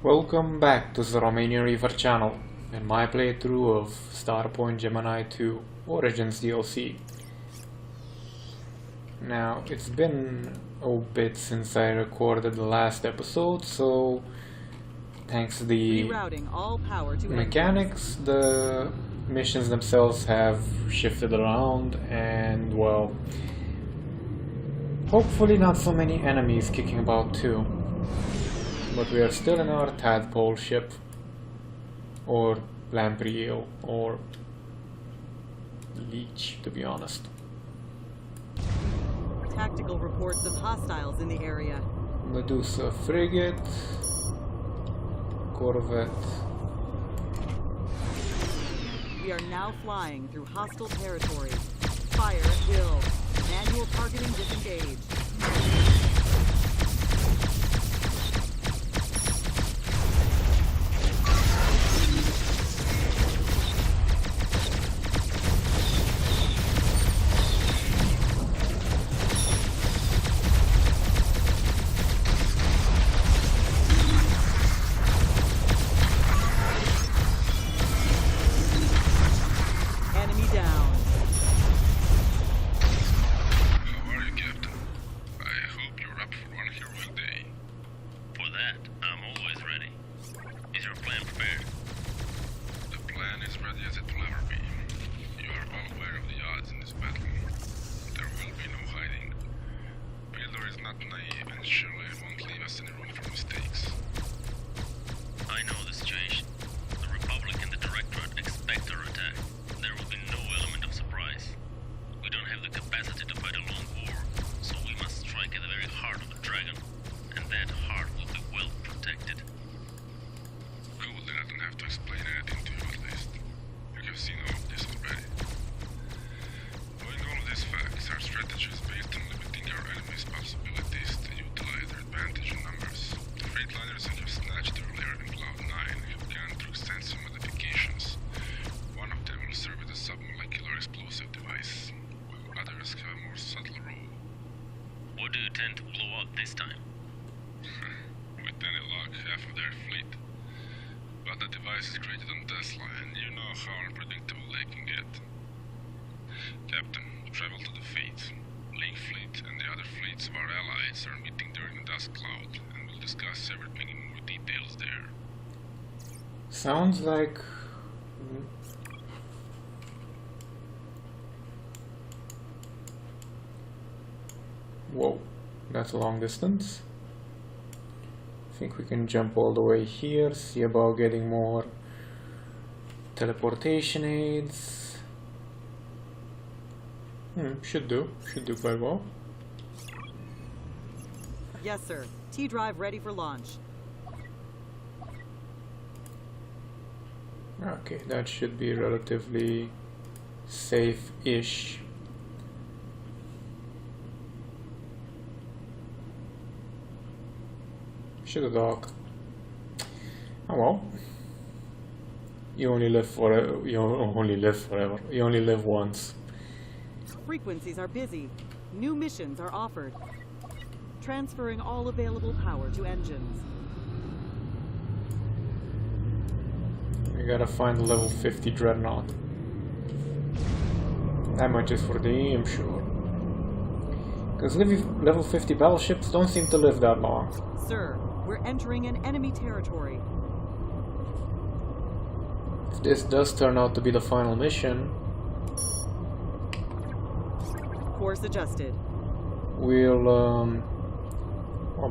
Welcome back to the Romanian River channel and my playthrough of Starpoint Gemini 2 Origins DLC. Now, it's been a bit since I recorded the last episode, so thanks to the mechanics, the missions themselves have shifted around and, well, hopefully not so many enemies kicking about too. But we are still in our tadpole ship, or lamprey, or leech, to be honest. Tactical reports of hostiles in the area. Medusa frigate, corvette. We are now flying through hostile territory. Fire at will. Manual targeting disengaged. What do you tend to blow up this time? With any luck, half of their fleet. But the device is created on Tesla, and you know how unpredictable they can get. Captain, travel to the Fates. Link Fleet and the other fleets of our allies are meeting during the Dusk Cloud, and we'll discuss everything in more details there. Sounds like... Whoa, that's a long distance. I think we can jump all the way here, see about getting more teleportation aids. Should do quite well. Yes, sir. T-drive ready for launch. Okay, that should be relatively safe-ish. Should dock. Oh well. You only live forever. You only live forever. You only live once. Frequencies are busy. New missions are offered. Transferring all available power to engines. We gotta find the level 50 dreadnought. That much is for the I'm sure. Because level 50 battleships don't seem to live that long. Sir, we're entering an enemy territory. If this does turn out to be the final mission, course adjusted. We'll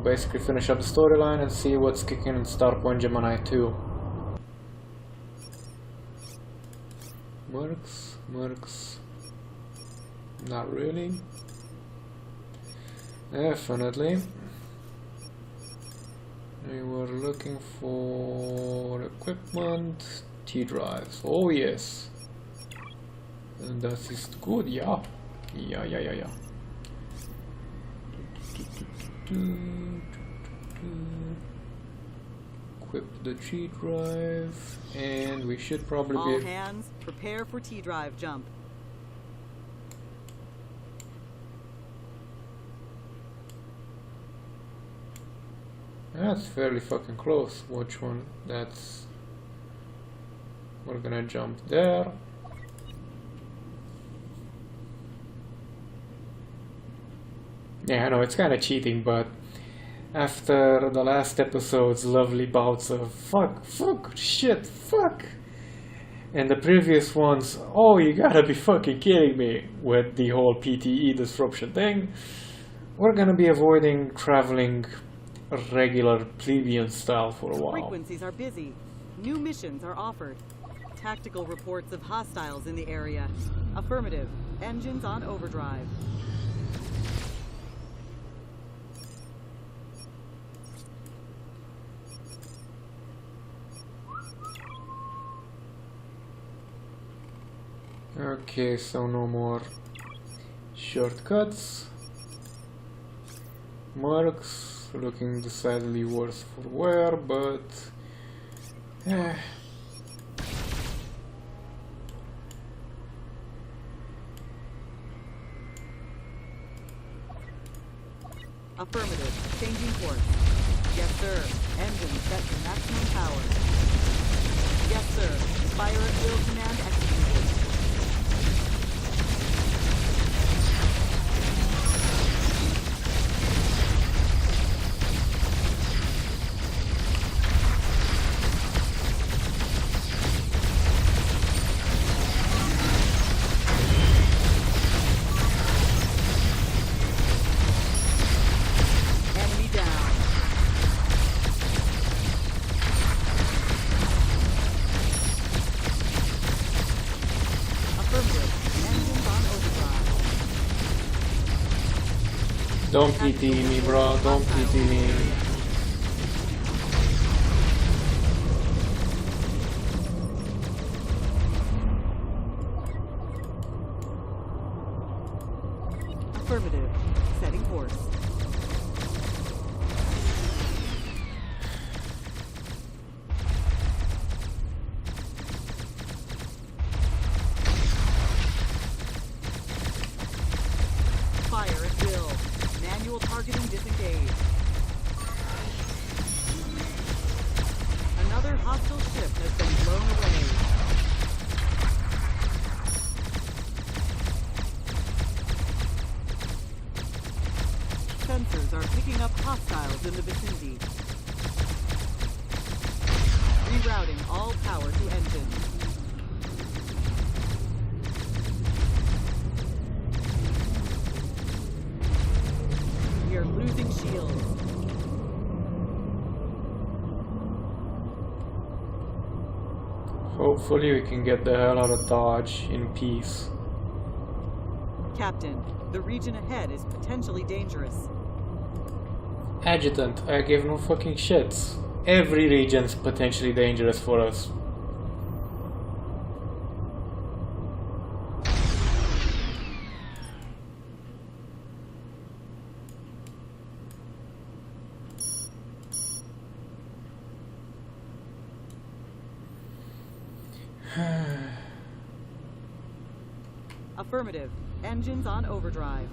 basically finish up the storyline and see what's kicking in Starpoint Gemini 2. Mercs. Not really. Definitely. We were looking for equipment, T-drives. Oh yes. And that is good, yeah. Yeah. Equip the T-drive, and we should probably all hands, prepare for T-drive jump. That's fairly fucking close. Which one? That's... We're gonna jump there. Yeah, I know, it's kinda cheating, but after the last episode's lovely bouts of fuck, shit, fuck, and the previous ones, oh, you gotta be fucking kidding me, with the whole PTE disruption thing, we're gonna be avoiding traveling regular plebeian style for a while. Frequencies are busy. New missions are offered. Tactical reports of hostiles in the area. Affirmative. Engines on overdrive. Okay, so no more shortcuts. Marks looking decidedly worse for wear, but Affirmative. Changing course. Yes, sir. Engine set to maximum power. Yes, sir. Fire at will command executed. Enemy down. Affirmative. Engines on overdrive. don't PT me, bro, don't PT me. Affirmative. Setting course. Fire at will. Manual targeting disengaged. Another hostile ship has been blown away. Sensors are picking up hostiles in the vicinity. Rerouting all power to engines. We are losing shields. Hopefully we can get the hell out of Dodge in peace. Captain, the region ahead is potentially dangerous. Adjutant, I give no fucking shits. Every region's potentially dangerous for us. Affirmative. Engines on overdrive.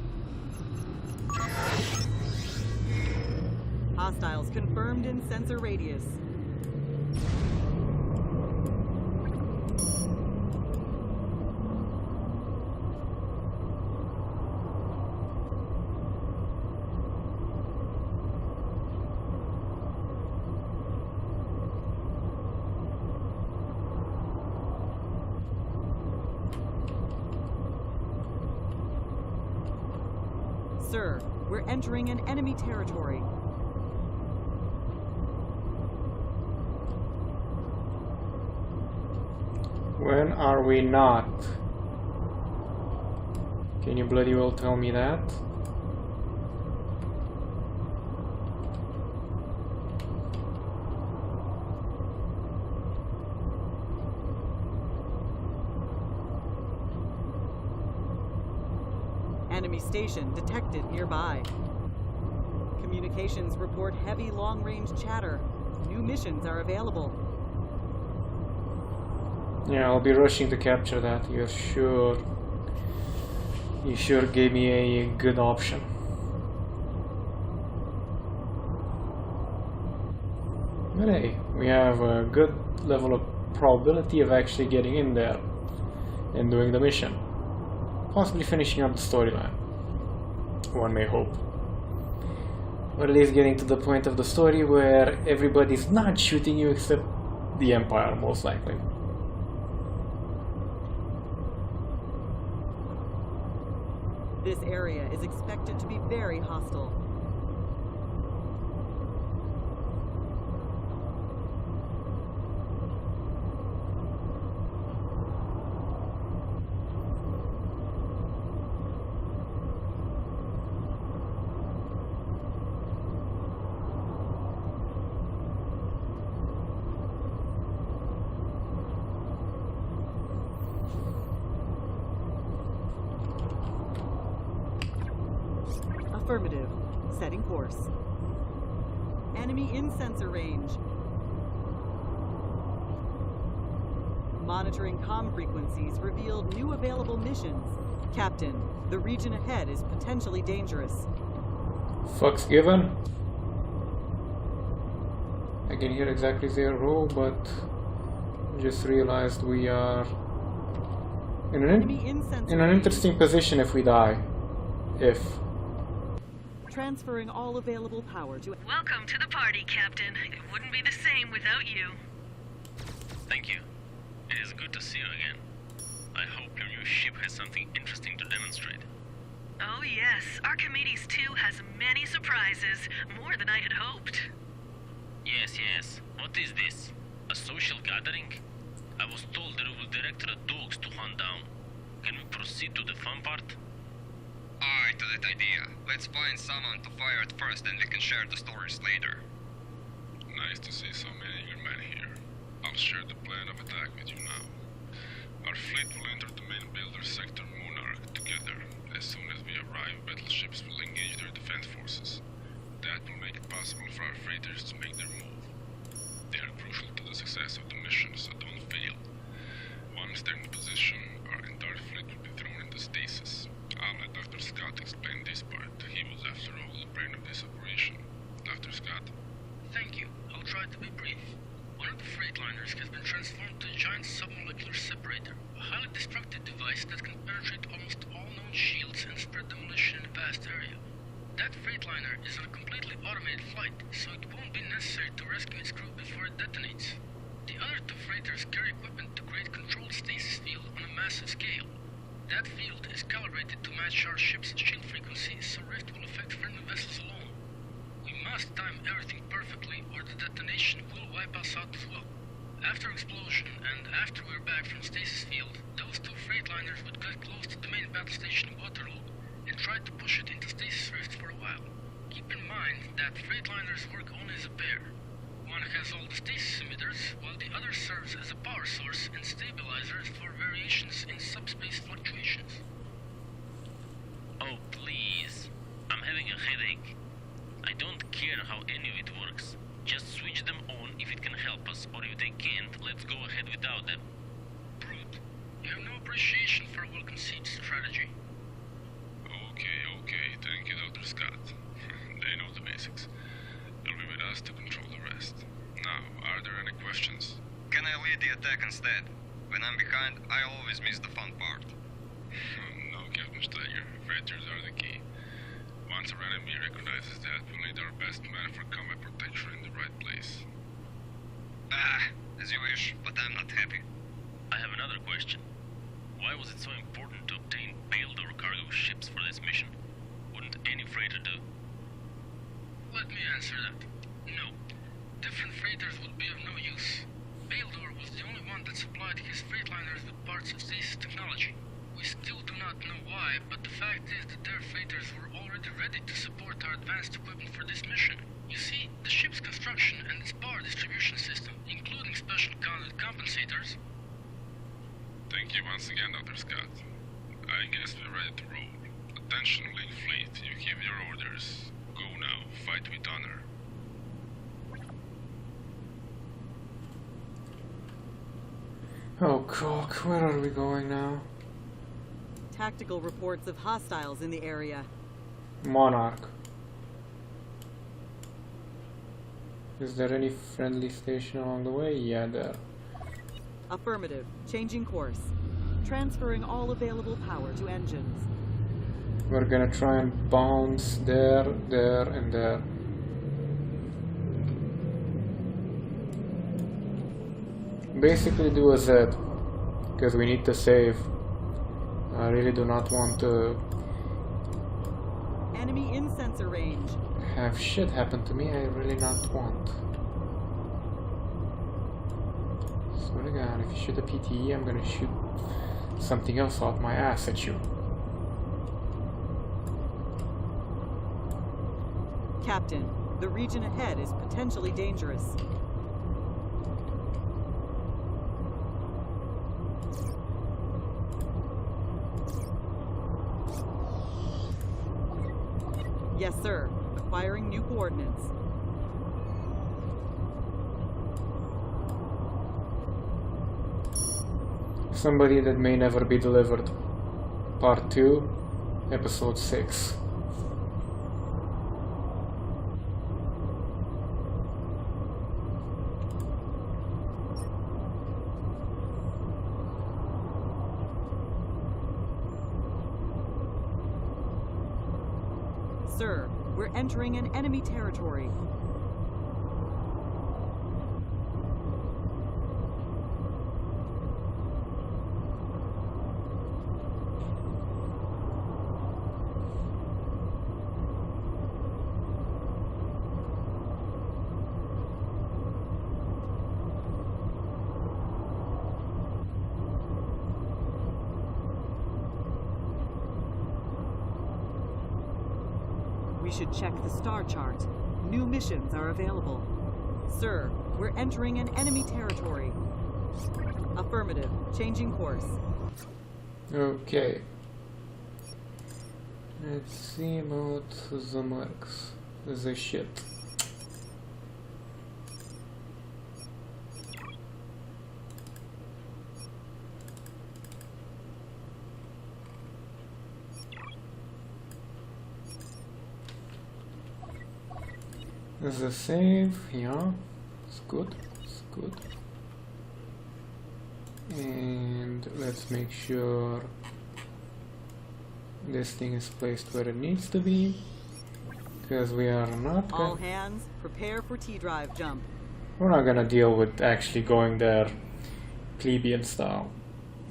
Hostiles confirmed in sensor radius. Sir, we're entering an enemy territory. When are we not? Can you bloody well tell me that? Enemy station detected nearby. Communications report heavy long-range chatter. New missions are available. Yeah, I'll be rushing to capture that. You're sure. You sure gave me a good option. But hey, we have a good level of probability of actually getting in there and doing the mission. Possibly finishing up the storyline. One may hope. Or at least getting to the point of the story where everybody's not shooting you except the Empire, most likely. This area is expected to be very hostile. Affirmative. Setting course. Enemy in sensor range. Monitoring comm frequencies revealed new available missions. Captain, the region ahead is potentially dangerous. Fuck's given. I can hear exactly their role, but just realized we are in an interesting position if we die. If. Transferring all available power to... Welcome to the party, Captain. It wouldn't be the same without you. Thank you. It is good to see you again. I hope your new ship has something interesting to demonstrate. Oh yes, Archimedes 2 has many surprises, more than I had hoped. Yes. What is this? A social gathering? I was told that we will direct the dogs to hunt down. Can we proceed to the fun part? Aye to that idea. Let's find someone to fire at first and we can share the stories later. Nice to see so many eager men here. I'll share the plan of attack with you now. Our fleet will enter the main builder sector Monarch together. As soon as we arrive, battleships will engage their defense forces. That will make it possible for our freighters to make their move. They are crucial to the success of the mission, so don't fail. Once they're in position, our entire fleet will be thrown into stasis. I'll let Dr. Scott explain this part. He was, after all, the brain of this operation. Dr. Scott? Thank you. I'll try to be brief. One of the freightliners has been transformed to a giant submolecular separator, a highly destructive device that can penetrate almost all known shields and spread demolition in a vast area. That freightliner is on a completely automated flight, so it won't be necessary to rescue its crew before it detonates. The other two freighters carry equipment to create controlled stasis field on a massive scale. That field is calibrated to match our ship's shield frequency, so Rift will affect friendly vessels alone. We must time everything perfectly, or the detonation will wipe us out as well. After explosion, and after we're back from stasis field, those two freightliners would get close to the main battle station in Waterloo, and try to push it into stasis rift for a while. Keep in mind that freightliners work only as a pair. One has all the stasis emitters, while the other serves as a power source and stabilizers for variations in subspace fluctuations. Oh, please. I'm having a headache. I don't care how any of it works. Just switch them on if it can help us, or if they can't, let's go ahead without them. Brute, you have no appreciation for a well-conceived strategy. Okay. Thank you, Dr. Scott. They know the basics. They'll be with us to control the rest. Now, are there any questions? Can I lead the attack instead? When I'm behind, I always miss the fun part. No, Captain Steiger. Freighters are the key. Once our enemy recognizes that, we'll need our best man for combat protection in the right place. As you wish, but I'm not happy. I have another question. Why was it so important to obtain bailed or cargo ships for this mission? Wouldn't any freighter do? Let me answer that. No. Different freighters would be of no use. Baildor was the only one that supplied his freightliners with parts of stasis technology. We still do not know why, but the fact is that their freighters were already ready to support our advanced equipment for this mission. You see, the ship's construction and its power distribution system, including special conduit compensators. Thank you once again, Dr. Scott. I guess we're ready to roll. Attention, League Fleet. You give your orders. Go now. Fight with honor. Oh, cock, where are we going now? Tactical reports of hostiles in the area. Monarch. Is there any friendly station along the way? Yeah, there. Affirmative. Changing course. Transferring all available power to engines. We're gonna try and bounce there, there, and there. Basically do a Z, because we need to save. I really do not want to Enemy in sensor range. have shit happen to me. I really not want. Swear to God, if you shoot a PTE, I'm gonna shoot something else out my ass at you. Captain, the region ahead is potentially dangerous. Yes, sir. Acquiring new coordinates. Somebody that may never be delivered. Part 2, Episode 6. Sir, we're entering an enemy territory. We should check the star chart. New missions are available. Sir, we're entering an enemy territory. Affirmative. Changing course. Okay. Let's see about the marks. The shit. The save, yeah, it's good, it's good. And let's make sure this thing is placed where it needs to be, because we are not All hands, prepare for T-drive jump. we're not gonna deal with actually going there plebeian style,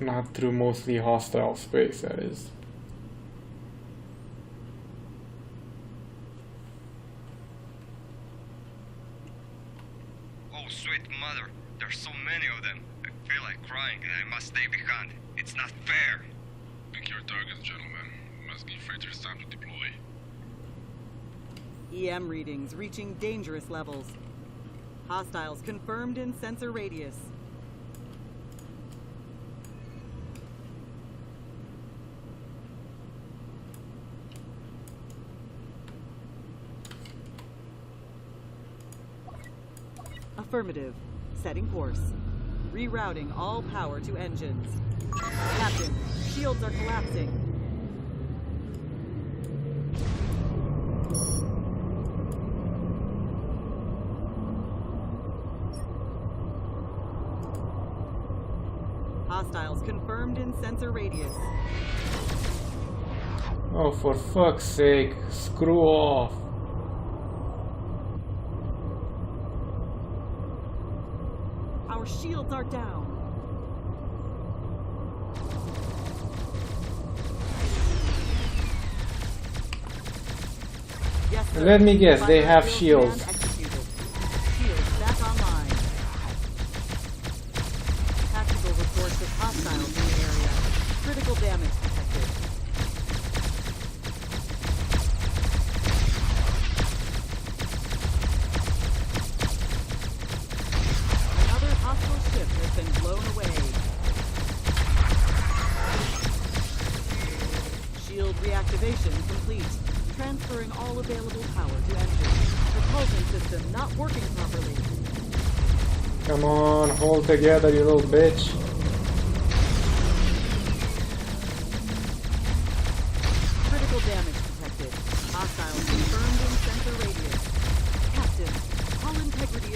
not through mostly hostile space, that is. Oh, sweet mother, there's so many of them. I feel like crying and I must stay behind. It's not fair. Pick your targets, gentlemen. Must give freighters time to deploy. EM readings reaching dangerous levels. Hostiles confirmed in sensor radius. Affirmative. Setting course. Rerouting all power to engines. Captain, shields are collapsing. Hostiles confirmed in sensor radius. Oh, for fuck's sake, screw off. Our shields are down. Yes, sir. Let me guess, they Fire have field shields. command executed. Shields back online. Tactical reports of hostiles in the area. Critical damage detected. Another hostile ship has been blown away. Shield reactivation complete. Transferring all available power to engine. Propulsion system not working properly. Come on, hold together, you little bitch. Critical damage detected. Hostiles confirmed in sensor radius. Captain, hull integrity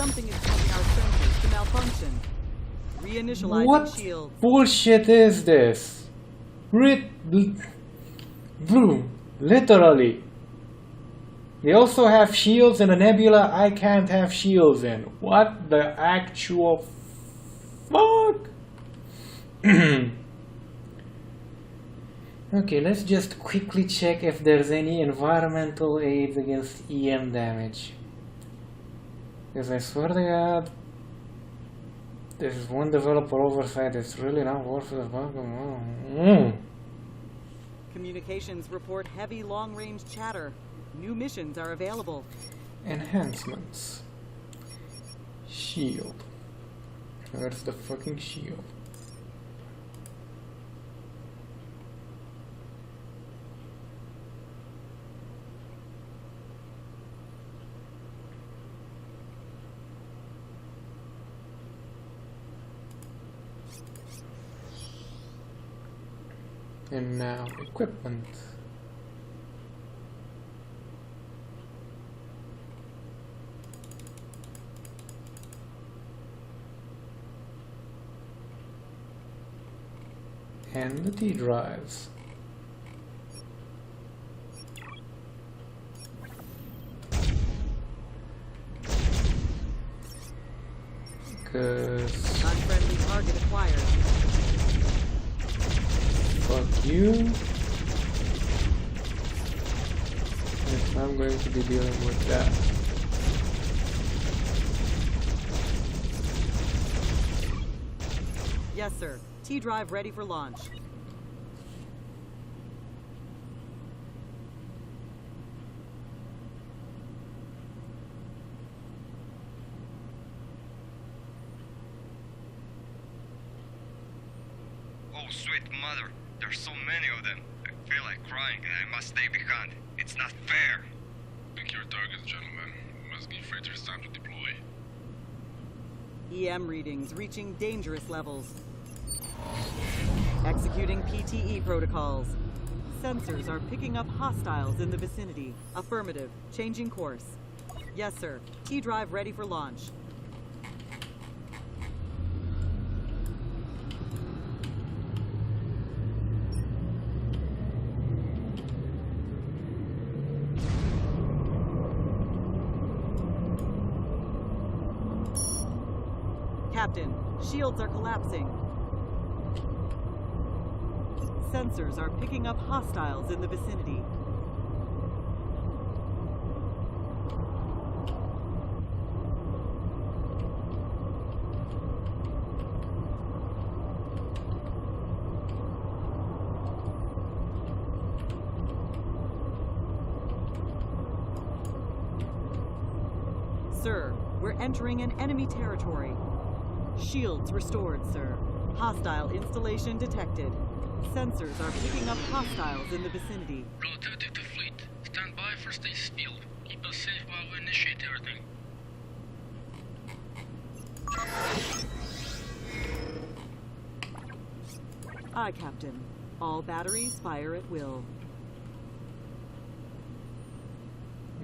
Something is causing our sensors to malfunction. Reinitializing What shields. bullshit is this? Blue, literally. They also have shields in a nebula I can't have shields in. What the actual fuck? Okay, let's just quickly check if there's any environmental aids against EM damage. Because I swear to God, this is one developer oversight. It's really not worth it. Communications report heavy long-range chatter. New missions are available. Enhancements. Shield. Where's the fucking shield? And now equipment. And the D drives. Because Unfriendly target acquired. fuck you. If I'm going to be dealing with that. Yes, sir. T-drive ready for launch. Oh, sweet mother. There's so many of them. I feel like crying and I must stay behind. It's not fair. Pick your targets, gentlemen. We must give freighters time to deploy. EM readings reaching dangerous levels. Executing PTE protocols. Sensors are picking up hostiles in the vicinity. Affirmative. Changing course. Yes, sir. T-drive ready for launch. Captain, shields are collapsing. Sensors are picking up hostiles in the vicinity. Sir, we're entering an enemy territory. Shields restored, sir. Hostile installation detected. Sensors are picking up hostiles in the vicinity. Relativity to fleet. Stand by for stasis field. Keep us safe while we initiate everything. Aye, Captain. All batteries fire at will.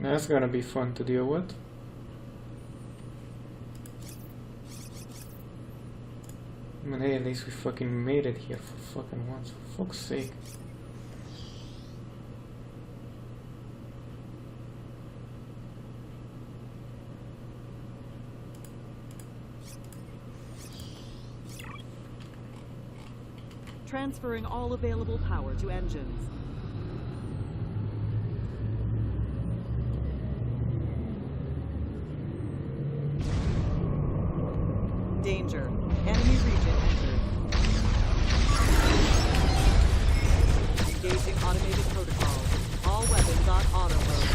That's gonna be fun to deal with. I mean, hey, at least we fucking made it here for fucking once. For fuck's sake. Transferring all available power to engines. Danger. Enemy region entered. Engaging automated protocols. All weapons on auto mode.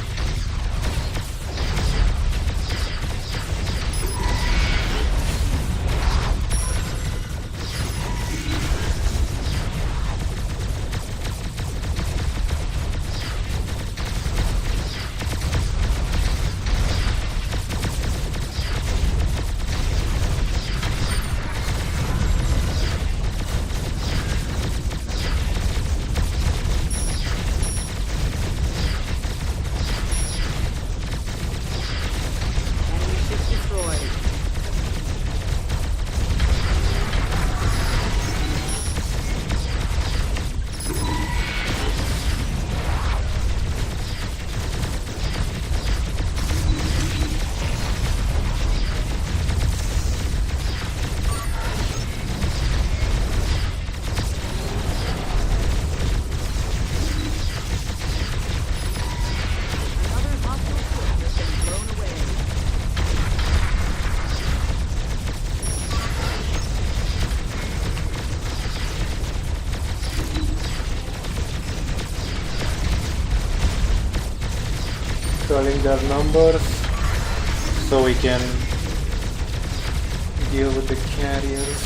their numbers so we can deal with the carriers.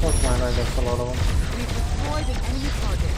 Fuck man, I got a lot of them. We've destroyed an enemy target.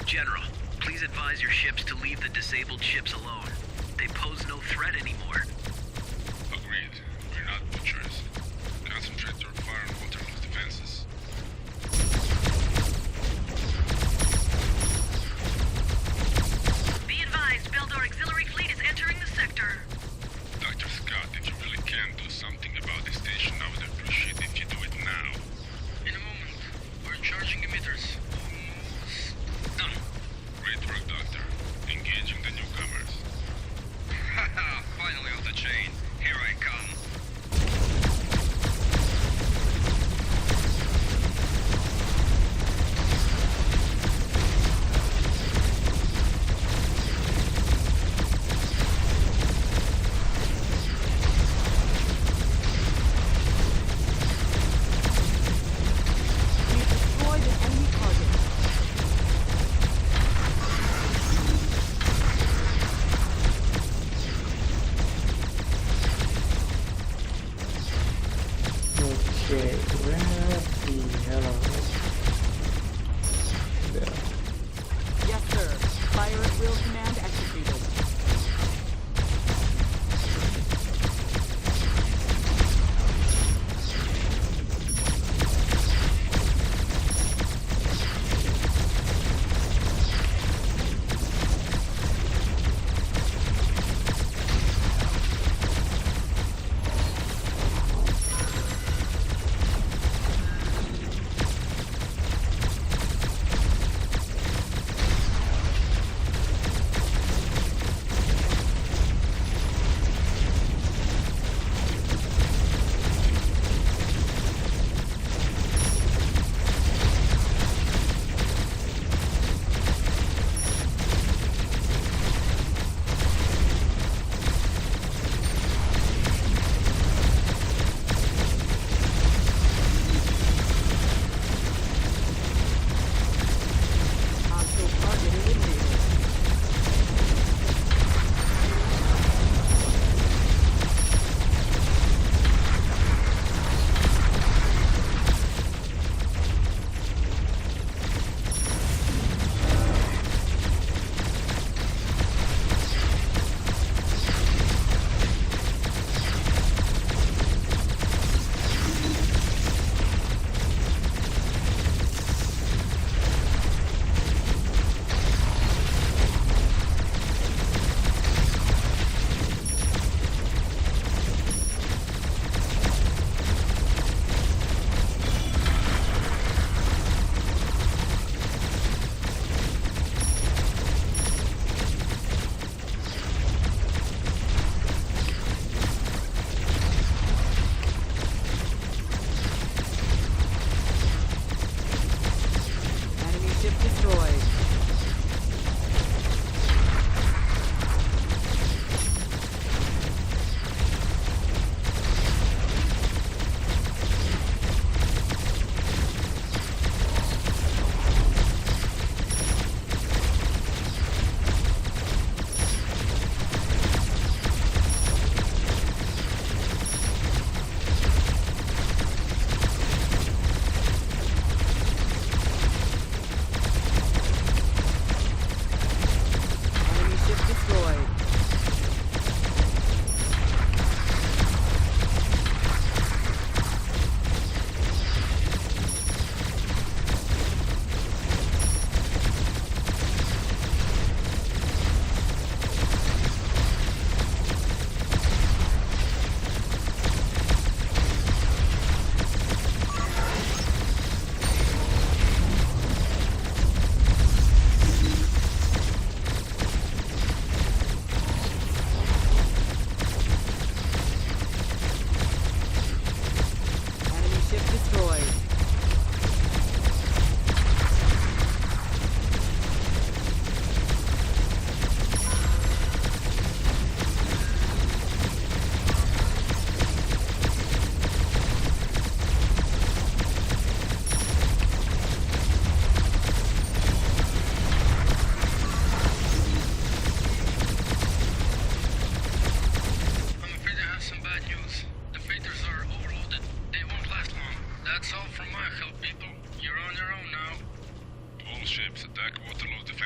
General, please advise your ships to leave the disabled ships alone. They pose no threat anymore. Agreed. We're not butchers. Concentrate your fire on waterless defenses. Be advised, Beldor Auxiliary Fleet is entering the sector. Dr. Scott, if you really can do something about the station, I would appreciate if you do it now. In a moment. We're charging emitters. Almost done. Great work, Doctor. Engaging the newcomers. Haha, finally off the chain. Here I come. We've destroyed an enemy target. Okay, where the hell are they? There. Yes, sir. Fire at will command executed.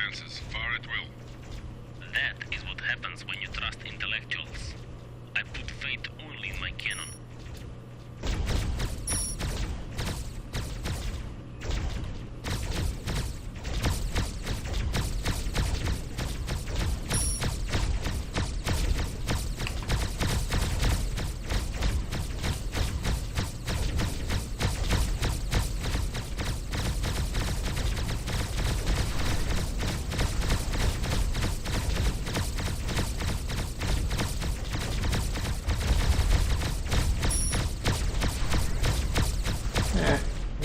chances. Fire at will. That is what happens when you trust intellectuals. I put faith only in my cannon.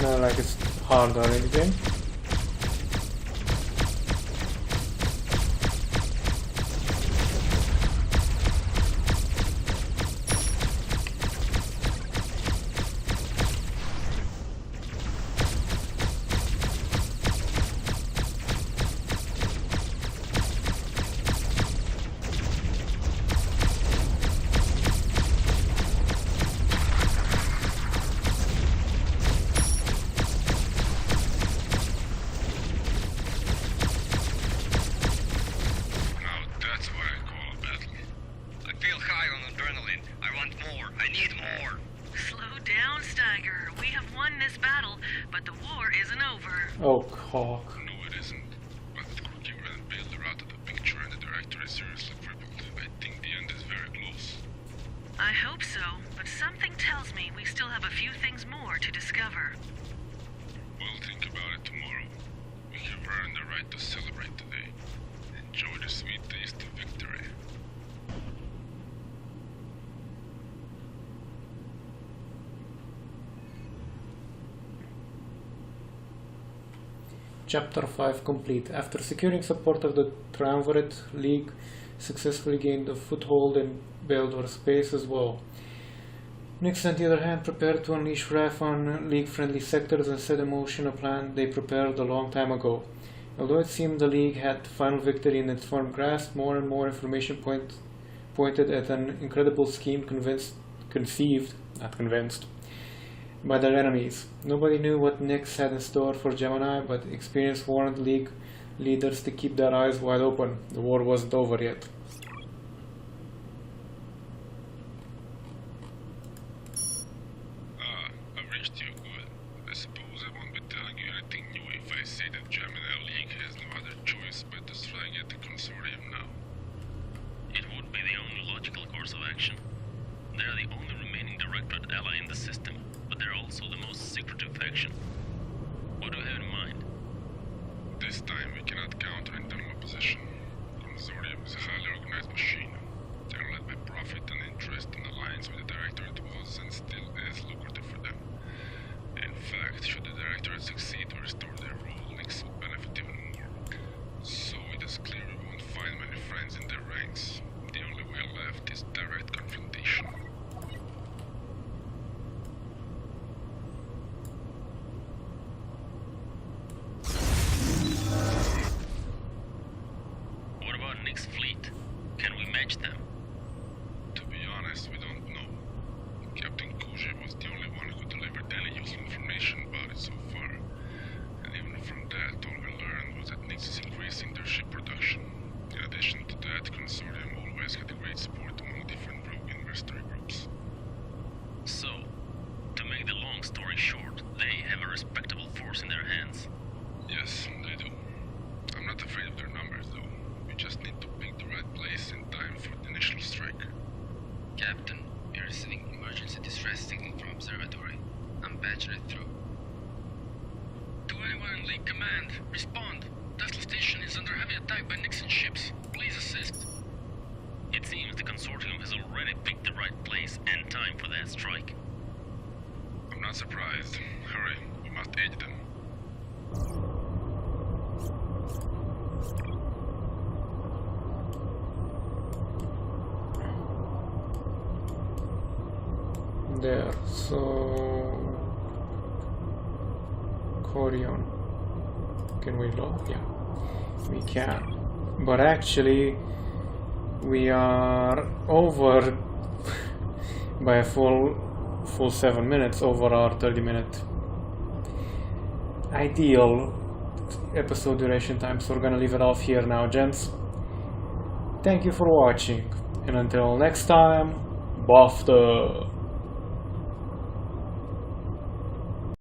Not like it's hard or anything. Oh, cock. No, it isn't. But with Cookie and Builder out of the picture and the director is seriously crippled, I think the end is very close. I hope so, but something tells me we still have a few things more to discover. We'll think about it tomorrow. We have earned the right to celebrate today. Enjoy the sweet taste of victory. Chapter 5 complete. After securing support of the Triumvirate, League successfully gained a foothold in Beldor space as well. Nix, on the other hand, prepared to unleash wrath on League-friendly sectors and set in motion a plan they prepared a long time ago. Although it seemed the League had final victory in its firm grasp, more and more information pointed at an incredible scheme conceived by their enemies. Nobody knew what Nix had in store for Gemini, but experience warned League leaders to keep their eyes wide open. The war wasn't over yet. I've reached you good. I suppose I won't be telling you anything new if I say that Gemini League has no other choice but to strike at the consortium now. It would be the only logical course of action. They are the only remaining Directorate ally in the system, but they're also the most secretive faction. What do you have in mind? This time we cannot counter internal opposition. The consortium is a highly organized machine. They are led by profit and interest, and alliance with the Directorate was and still is lucrative for them. In fact, should the Directorate succeed to restore their rule, Nix would benefit even more. So it is clear we won't find many friends in their ranks. The only way left is direct confrontation. What about Nix's fleet? Can we match them? To be honest, we don't know. Captain Kuja was the only one who could deliver any useful information about it so far. And even from that, all we learned was that Nix is increasing their ship production. In addition to that, Consortium always had great support among different rogue investor groups. So, to make the long story short, they have a respectable force in their hands. Yes, they do. I'm not afraid of their numbers, though. We just need to pick the right place in time for the initial strike. Captain, we are receiving emergency distress signal from observatory. I'm patching it through. To anyone in League Command, respond. Tesla Station is under heavy attack by Nixon ships. Please assist. It seems the Consortium has already picked the right place and time for that strike. I'm not surprised. Hurry, we must aid them. There, so Corion. Can we load? Yeah, we can. But actually, we are over by a full 7 minutes over our 30-minute ideal episode duration time, so we're gonna leave it off here now, gents. Thank you for watching, and until next time, bafta!